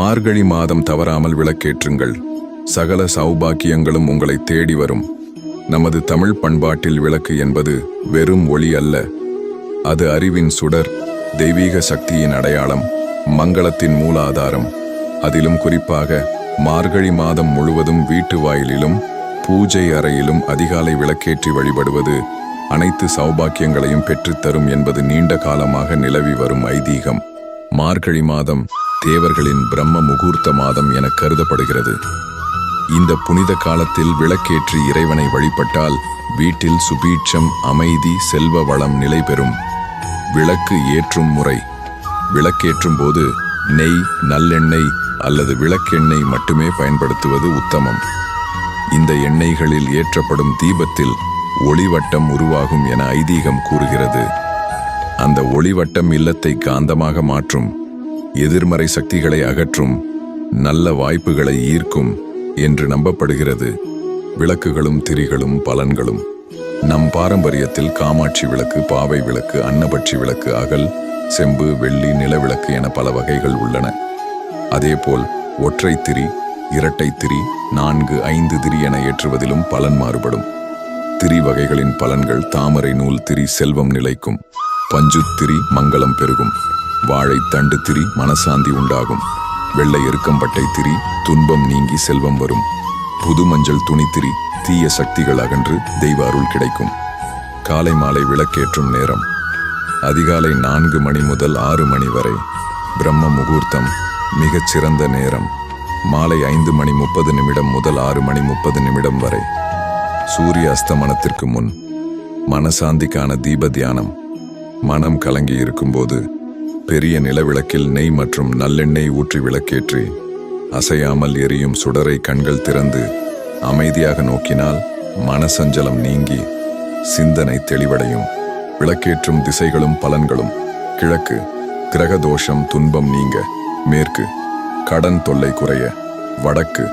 மார்கழி மாதம் தவறாமல் விளக்கேற்றுங்கள். சகல சௌபாக்கியங்களும் உங்களை தேடி வரும். நமது தமிழ் பண்பாட்டில் விளக்கு என்பது வெறும் ஒளி அல்ல, அது அறிவின் சுடர், தெய்வீக சக்தியின் அடையாளம், மங்களத்தின் மூலாதாரம். அதிலும் குறிப்பாக மார்கழி மாதம் முழுவதும் வீட்டு வாயிலிலும் பூஜை அறையிலும் அதிகாலை விளக்கேற்றி வழிபடுவது அனைத்து சௌபாக்கியங்களையும் பெற்றுத்தரும் என்பது நீண்ட காலமாக நிலவி வரும் ஐதீகம். மார்கழி மாதம் தேவர்களின் பிரம்ம முகூர்த்த மாதம் என கருதப்படுகிறது. இந்த புனித காலத்தில் விளக்கேற்றி இறைவனை வழிபட்டால் வீட்டில் சுபீட்சம், அமைதி, செல்வ வளம் நிலை பெறும். விளக்கு ஏற்றும் முறை: விளக்கேற்றும் போது நெய், நல்லெண்ணெய் அல்லது விளக்கெண்ணெய் மட்டுமே பயன்படுத்துவது உத்தமம். இந்த எண்ணெய்களில் ஏற்றப்படும் தீபத்தில் ஒளிவட்டம் உருவாகும் என ஐதீகம் கூறுகிறது. அந்த ஒளிவட்டம் இல்லத்தை காந்தமாக மாற்றும், எதிர்மறை சக்திகளை அகற்றும், நல்ல வாய்ப்புகளை ஈர்க்கும் என்று நம்பப்படுகிறது. விளக்குகளும் திரிகளும் பலன்களும்: நம் பாரம்பரியத்தில் காமாட்சி விளக்கு, பாவை விளக்கு, அன்னபட்சி விளக்கு, அகல், செம்பு, வெள்ளி, நிலவிளக்கு என பல வகைகள் உள்ளன. அதேபோல் ஒற்றை திரி, இரட்டை திரி, 4, 5 திரி என ஏற்றுவதிலும் பலன் மாறுபடும். திரி வகைகளின் பலன்கள்: தாமரை நூல் திரி செல்வம் நிலைக்கும், பஞ்சு திரி மங்களம் பெருகும், வாழைத்தண்டு திரி மனசாந்தி உண்டாகும், வெள்ளை எருக்கம்பட்டை திரி துன்பம் நீங்கி செல்வம் வரும், புது மஞ்சள் துணி திரி தீய சக்திகள் அகன்று தெய்வ அருள் கிடைக்கும். காலை மாலை விளக்கேற்றும் நேரம்: அதிகாலை 4 மணி முதல் 6 மணி வரை பிரம்ம முகூர்த்தம் மிகச் சிறந்த நேரம். மாலை 5:30 முதல் 6:30 வரை சூரிய அஸ்தமனத்திற்கு முன். மனசாந்திக்கான தீப தியானம்: மனம் கலங்கி இருக்கும்போது பெரிய நிலவிளக்கில் நெய் மற்றும் நல்லெண்ணெய் ஊற்றி விளக்கேற்றி அசையாமல் எரியும் சுடரை கண்கள் திறந்து அமைதியாக நோக்கினால் மனசஞ்சலம் நீங்கி சிந்தனை தெளிவடையும். விளக்கேற்றும் திசைகளும் பலன்களும்: கிழக்கு கிரக தோஷம் துன்பம் நீங்க, மேற்கு கடன் தொல்லை குறைய, வடக்கு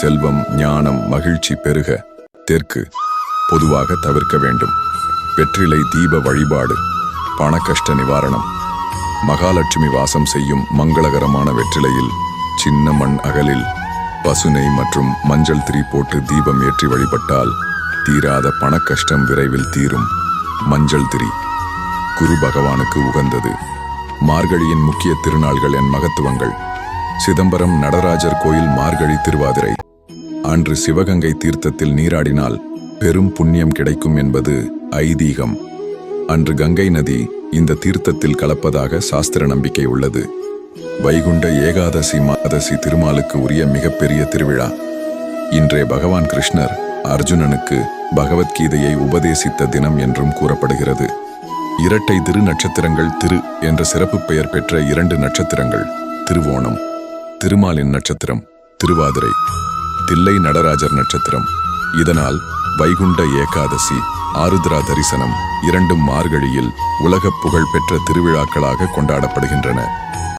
செல்வம் ஞானம் மகிழ்ச்சி பெருக, தெற்கு பொதுவாக தவிர்க்க வேண்டும். வெற்றிலை தீப வழிபாடு: பணக்கஷ்ட நிவாரணம். மகாலட்சுமி வாசம் செய்யும் மங்களகரமான வெற்றிலையில் சின்ன மண் அகலில் பசுனை மற்றும் மஞ்சள் திரி போட்டு தீபம் ஏற்றி வழிபட்டால் தீராத பணக்கஷ்டம் விரைவில் தீரும். மஞ்சள் திரி குரு பகவானுக்கு உகந்தது. மார்கழியின் முக்கிய திருநாள்கள் என் மகத்துவங்கள்: சிதம்பரம் நடராஜர் கோயில் மார்கழி திருவாதிரை அன்று சிவகங்கை தீர்த்தத்தில் நீராடினால் பெரும் புண்ணியம் கிடைக்கும் என்பது ஐதீகம். அன்று கங்கை நதி இந்த தீர்த்தத்தில் கலப்பதாக சாஸ்திர நம்பிக்கை உள்ளது. வைகுண்ட ஏகாதசி மாதசி திருமாலுக்கு உரிய மிகப்பெரிய திருவிழா. இன்றைய பகவான் கிருஷ்ணர் அர்ஜுனனுக்கு பகவத்கீதையை உபதேசித்த தினம் என்றும் கூறப்படுகிறது. இரட்டை திரு நட்சத்திரங்கள்: திரு என்ற சிறப்பு பெயர் பெற்ற 2 நட்சத்திரங்கள்: திருவோணம், திருமாலின் நட்சத்திரம்; திருவாதிரை, தில்லை நடராஜர் நட்சத்திரம். இதனால் வைகுண்ட ஏகாதசி, ஆருத்ரா தரிசனம் இரண்டும் மார்கழியில் உலக புகழ் பெற்ற திருவிழாக்களாக கொண்டாடப்படுகின்றன.